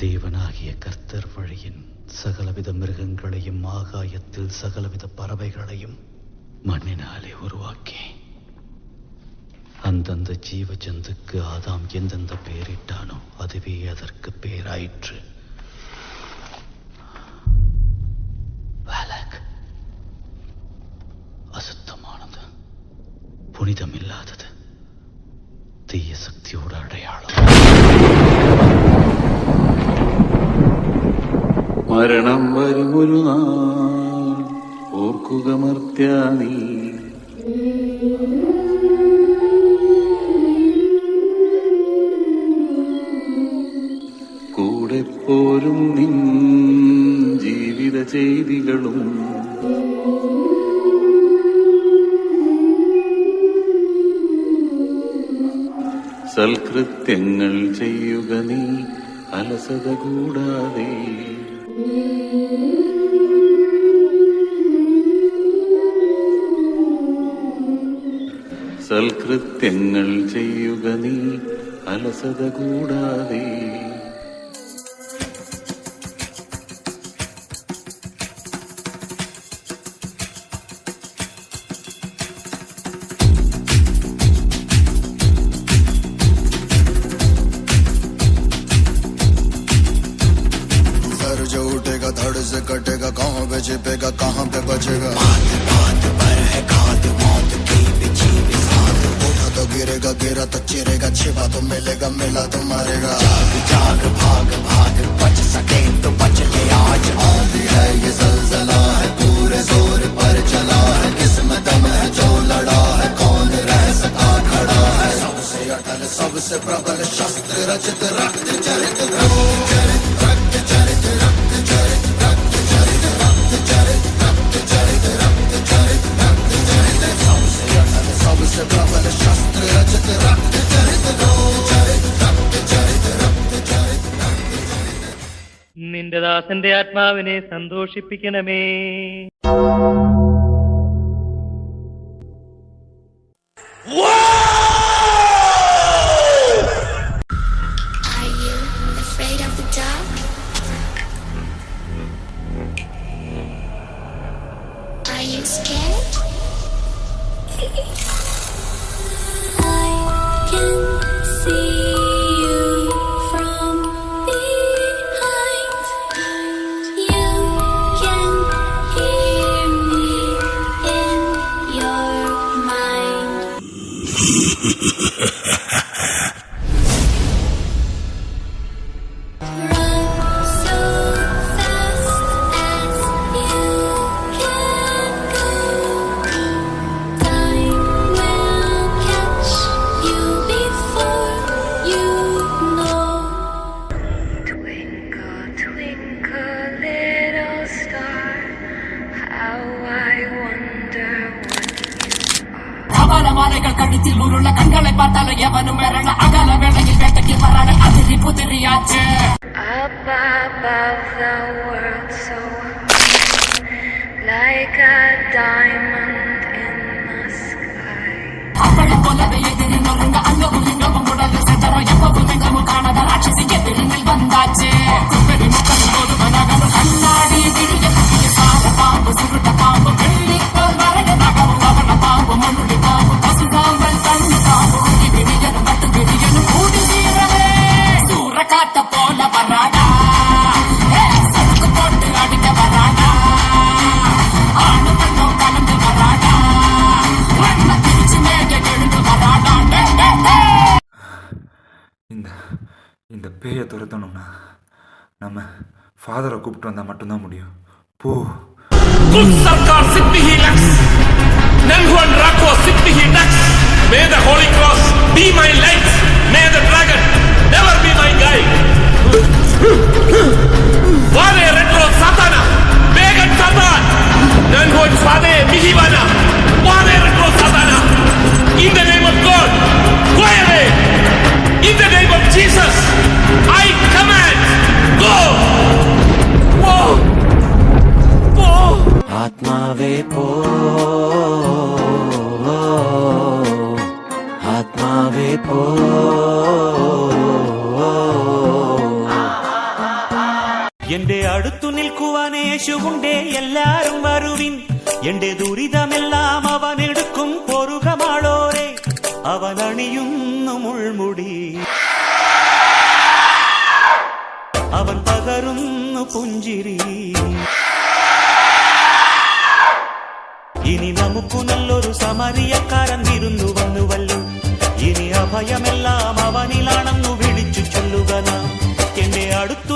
தேவனாகிய கர்த்தர் வழியின் சகலவித மிருகங்களையும் ஆகாயத்தில் சகலவித பறவைகளையும் மண்ணினாலே உருவாக்கி அந்தந்த ஜீவ ஜந்துக்கு ஆதாம் எந்தெந்த பெயரிட்டானோ அதுவே அதற்கு பெயராயிற்று. அசுத்தமானது, புனிதமில்லாதது, தீய சக்தியோட அடையாளம். മരണം വരുമൊരു നാൾ ഓർക്കുക മർത്യാനീ, കൂടെ പോരും നിൻ ജീവിത ചെയ്തികളും സൽകൃത്യങ്ങൾ ചെയ്യുക നീ അലസത കൂടാതെ. സൽകൃത്യങ്ങൾ ചെയ്യുക നീ അലസത കൂടാതെ. जो उठेगा धड़ से कटेगा, कहाँ पे छिपेगा कहाँ पे बचेगा। बात पर है खाद मौत की बिछी बिसात। उठा तो गिरेगा, गिरा तो चिरेगा, छिपा तो मिलेगा, मिला तो मारेगा। जाग जाग भाग भाग, बच सके तो बच ले आज। आंधी है ये ज़लज़ला है, पूरे जोर पर चला है, किस्मत में है जो लड़ा है, कौन रह सका खड़ा है। सबसे अटल सबसे प्रबल शस्त्र रचित रक्त चरित നിന്റെ ദാസന്റെ ആത്മാവിനെ സന്തോഷിപ്പിക്കണമേ. മലകൾ കഴുത്തിൽ ഉരുള കണ്ണുകളെ பார்த்தாலும் எவனும் வரல அகல வேளையில் வேட்டைக்கு வரான அதிரி புதிரியாச்சு. Up above the world so like a diamond in the sky. அப்படி போலவே எதிரி நொறுங்க அங்கமும் இங்கமும் உடல் செதற எப்பவும் எங்கமும் காணாத ராட்சசி எதிரில் வந்தாச்சு. பெரிய மக்கள் ஒரு மனகனும் கண்ணாடி விழிய குட்டிய சார பாம்பு சுருட்ட பாம்பு வெள்ளிக்கோள் வரக நகரும் அவன பாம்பு மண்ணுடி பாம்பு பசுதாமல் தண்ணி பாம்பு விழியனும் பட்டு விழியனும் கூடி வீரவே சூற காத்த போல வராடா, சடுக்கு போட்டு அடிக்க வராடா, ஆணு பெண்ணும் கலந்து வராடா, வண்ண பிரிச்சு மேக எழுந்து வராடா. இந்த பேயை துரத்தணும்னா நம்ம ஃபாதரை கூப்பிட்டு வந்தால் மட்டும்தான் முடியும். போ. Good Sarkar Siddhi Lux, Nelhuan Rako Siddhi Lux. May the Holy Cross be my light. May the dragon never be my guide. Vare Retro Satana, Megan Satan, Nelhuan Fade Mihivana, Vare Retro Satana. In the name of God, go away. In the name of Jesus, I command, go. Whoa. ആത്മാവേ പോ, ആത്മാവേ പോ, അവനണിയുന്നു മുൾമുടി, അവൻ പകരുന്നു പുഞ്ചിരി. ഇനി നമുക്കു നല്ലൊരു സമരിയക്കാരൻ വിരുന്നു വന്നുവല്ലോ. ഇനി അഭയമെല്ലാം അവനിലാണെന്നു വിളിച്ചു ചൊല്ലുക നാം. എന്റെ അടുത്തു